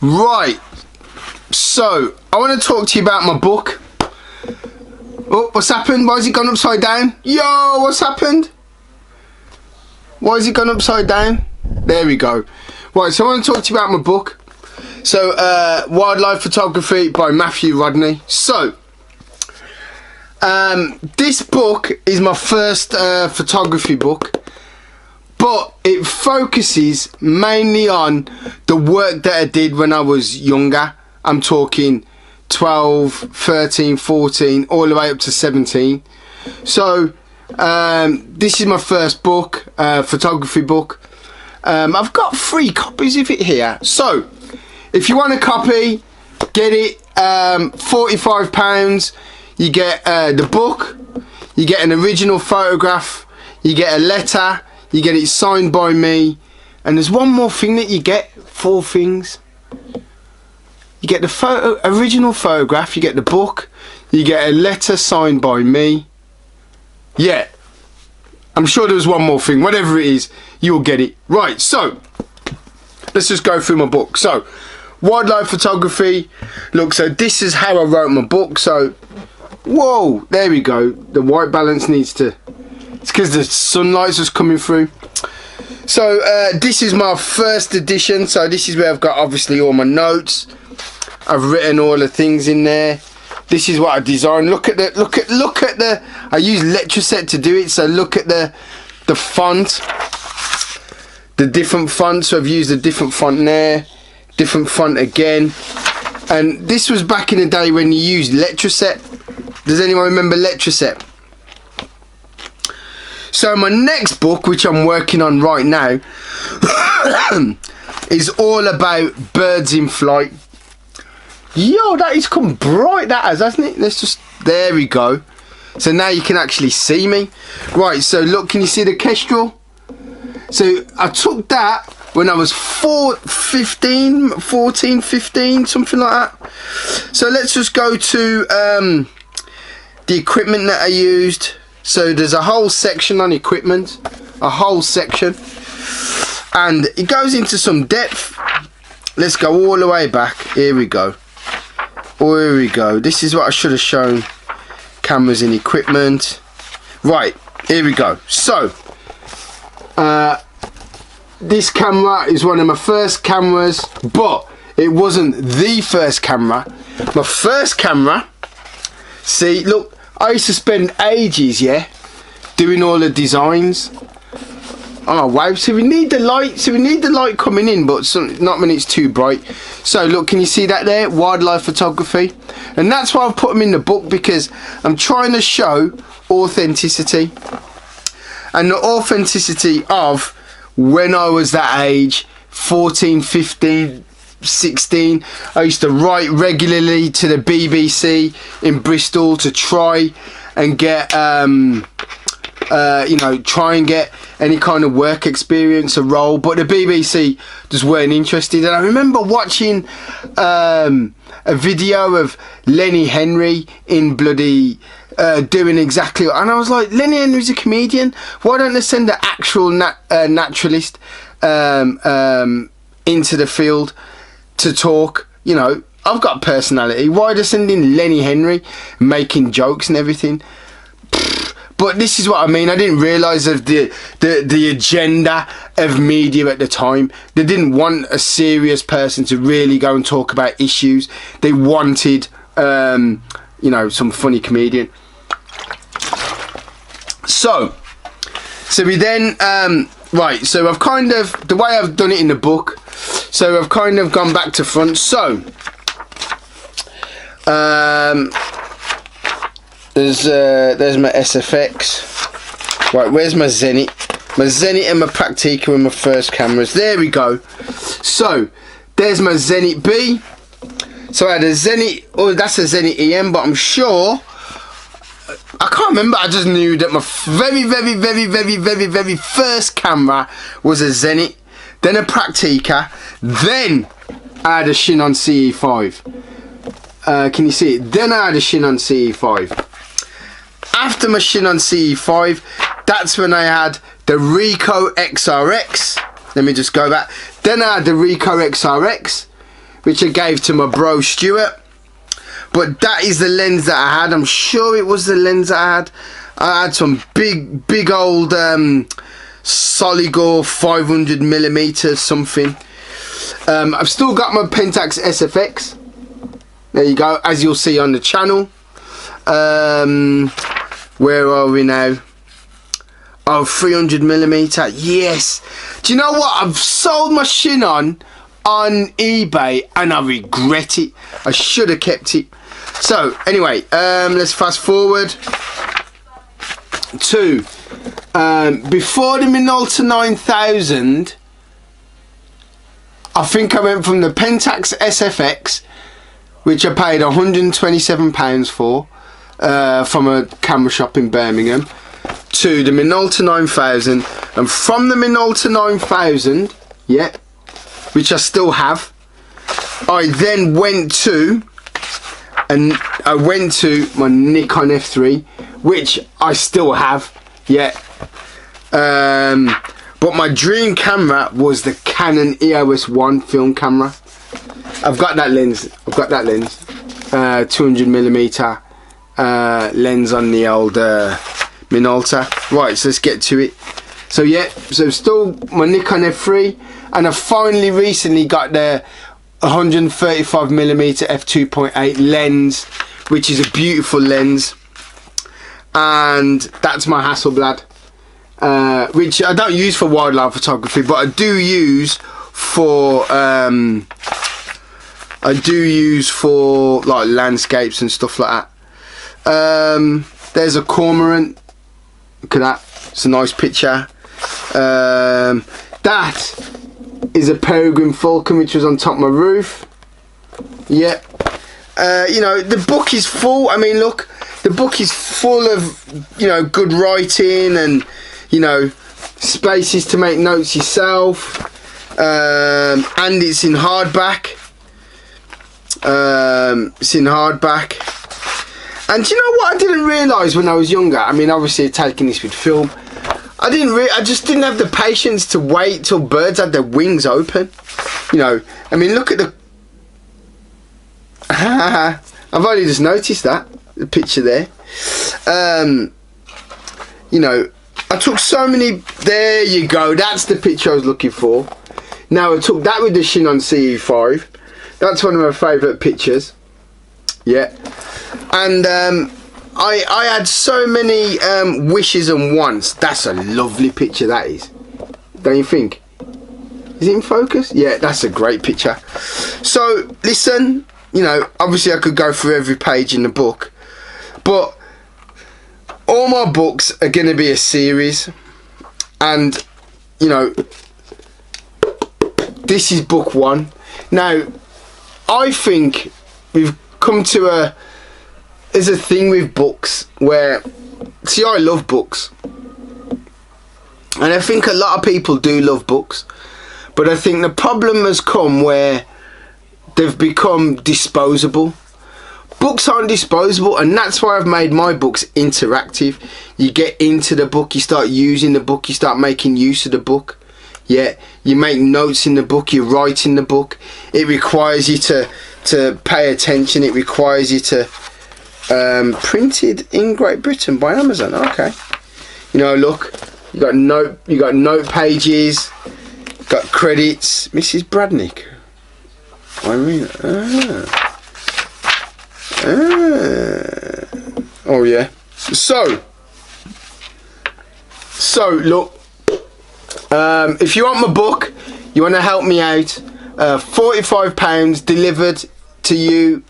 Right, so I want to talk to you about my book. Oh, what's happened? Why has it gone upside down? Yo, what's happened? Why has it gone upside down? There we go. Right, so I want to talk to you about my book. So, Wildlife Photography by Matthew Rodney. So, this book is my first photography book, but it focuses mainly on the work that I did when I was younger. I'm talking 12, 13, 14, all the way up to 17. So, this is my first book, photography book. I've got 3 copies of it here. So, if you want a copy, get it. £45. You get the book, you get an original photograph, you get a letter, you get it signed by me, and there's one more thing that you get. 4 things. You get the original photograph, you get the book, you get a letter signed by me. Yeah, I'm sure there was one more thing. Whatever it is, you'll get it. Right, so let's just go through my book. So, wildlife photography. Look, so this is how I wrote my book. So, whoa, there we go. The white balance needs to... It's because the sunlight's just coming through. So, this is my first edition. So, this is where I've got, obviously, all my notes. I've written all the things in there. This is what I designed. Look at the... I use Letraset to do it. So, look at the font. The different fonts. So, I've used a different font there. Different font again. And this was back in the day when you used Letraset. Does anyone remember Letraset? So my next book, which I'm working on right now, is all about birds in flight. Yo, that has come bright, that has, hasn't it? Let's just... There we go. So now you can actually see me. Right, so look, can you see the kestrel? So I took that when I was 14, 15, something like that. So let's just go to the equipment that I used. So there's a whole section on equipment, a whole section, and it goes into some depth. Let's go all the way back. Here we go. Oh, here we go. This is what I should have shown. Cameras and equipment. Right, here we go. So, this camera is one of my first cameras, but it wasn't the first camera. My first camera, see, look, I used to spend ages, yeah, doing all the designs. Oh wow, so we need the light, coming in, but not when it's too bright. So look, can you see that there? Wildlife photography. And that's why I've put them in the book, because I'm trying to show authenticity. And the authenticity of when I was that age, 14, 15, 16, I used to write regularly to the BBC in Bristol to try and get try and get any kind of work experience, a role, but the BBC just weren't interested. And I remember watching a video of Lenny Henry in bloody doing exactly, and I was like, Lenny Henry's a comedian, why don't they send an actual naturalist into the field to talk? You know, I've got personality. Why are they sending Lenny Henry making jokes and everything? But this is what I mean. I didn't realise of the agenda of media at the time. They didn't want a serious person to really go and talk about issues. They wanted, some funny comedian. So we then, right, so I've kind of, the way I've done it in the book, so I've kind of gone back to front. So, there's my SFX. Right, where's my Zenit? My Zenit and my Praktica were my first cameras. There we go. So, there's my Zenit B. So I had a Zenit, oh, that's a Zenit EM, but I'm sure, I can't remember, I just knew that my very first camera was a Zenit, then a Praktica, then I had a Chinon CE5. Can you see it? Then I had a Chinon CE5. After my Chinon CE5, that's when I had the Ricoh XRX. Let me just go back. Then I had the Ricoh XRX, which I gave to my bro Stuart. But that is the lens that I had. I'm sure it was the lens I had. I had some big old Soligor 500mm something. I've still got my Pentax SFX. There you go, as you'll see on the channel. Where are we now? Oh, 300mm. Yes. Do you know what? I've sold my Chinon on eBay and I regret it. I should have kept it. So anyway, let's fast forward to before the Minolta 9000. I think I went from the Pentax SFX, which I paid £127 for from a camera shop in Birmingham, to the Minolta 9000, and from the Minolta 9000, yeah, which I still have, I then went to my Nikon F3, which I still have, yeah. But my dream camera was the Canon EOS 1 film camera. I've got that lens. 200mm lens on the old Minolta. Right, so let's get to it. So yeah, so still my Nikon F3, and I finally recently got the 135mm f2.8 lens, which is a beautiful lens, and that's my Hasselblad, which I don't use for wildlife photography, but I do use for like landscapes and stuff like that. There's a cormorant. Look at that. It's a nice picture. That is a peregrine falcon, which was on top of my roof. Yeah. You know, the book is full. I mean, look, the book is full of, you know, good writing and, you know, spaces to make notes yourself. And it's in hardback. It's in hardback. And do you know what I didn't realise when I was younger? I mean, obviously taking this with film, I just didn't have the patience to wait till birds had their wings open. You know, I mean, look at the... I've only just noticed that, the picture there. You know, I took so many... There you go, that's the picture I was looking for. Now, I took that with the Chinon CE5. That's one of my favourite pictures. Yeah. And I had so many wishes and wants. That's a lovely picture, that is. Don't you think? Is it in focus? Yeah, that's a great picture. So, listen, you know, obviously I could go through every page in the book, but all my books are going to be a series. And, you know, this is book one. Now, I think we've come to there's a thing with books where, see, I love books, and I think a lot of people do love books, but I think the problem has come where they've become disposable. Books aren't disposable, and that's why I've made my books interactive. You get into the book, you start using the book, you start making use of the book. Yeah, you make notes in the book, you write in the book. It requires you to pay attention. It requires you to printed in Great Britain by Amazon. Okay, you know, look, you got note pages, got credits. Mrs. Bradnick. I mean, oh yeah. So look, if you want my book, you want to help me out, £45 delivered to you.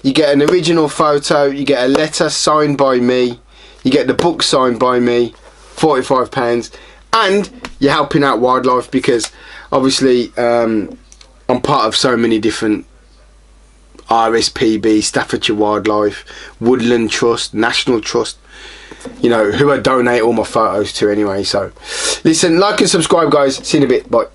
You get an original photo, you get a letter signed by me, you get the book signed by me, £45, and you're helping out wildlife, because obviously I'm part of so many different RSPB, Staffordshire Wildlife, Woodland Trust, National Trust, you know, who I donate all my photos to anyway. So listen, like and subscribe, guys. See you in a bit. Bye.